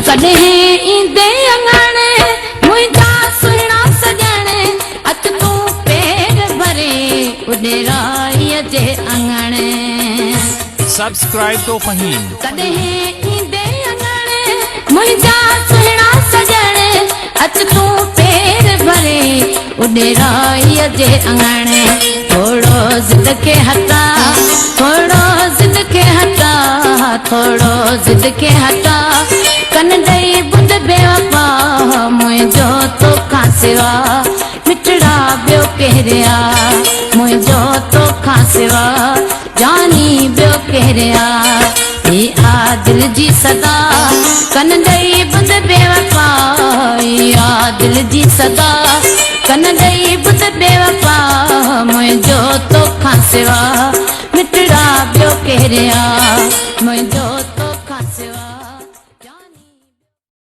कॾहिं ईंदे अंगणे मुंहिंजा सुहिणा सॼणे अच तूं पेर भरे उॾेराईअ जे अंगणे Subscribe to Fahim. कॾहिं ईंदे अंगणे मुंहिंजा सुहिणा सॼणे अच तूं पेर भरे उॾेराईअ जे अंगणे थोड़ो ज़िद खे हटा थोड़ो ज़िद खे हटा थोड़ो ज़िद खे हटा कन ॾेई ॿुध बेवफा मुंहिंजो तोखां सिवा मिठड़ा ॿियो केरु आहे मुंहिंजो तोखां सिवा जानी ॿियो केरु आहे ही आ दिल जी सदा कन ॾेई ॿुध बेवफा ही आ दिल जी सदा कन ॾेई ॿुध बेवफा मुंहिंजो तोखां सिवा मिठड़ा ॿियो केरु आहे मुंहिंजो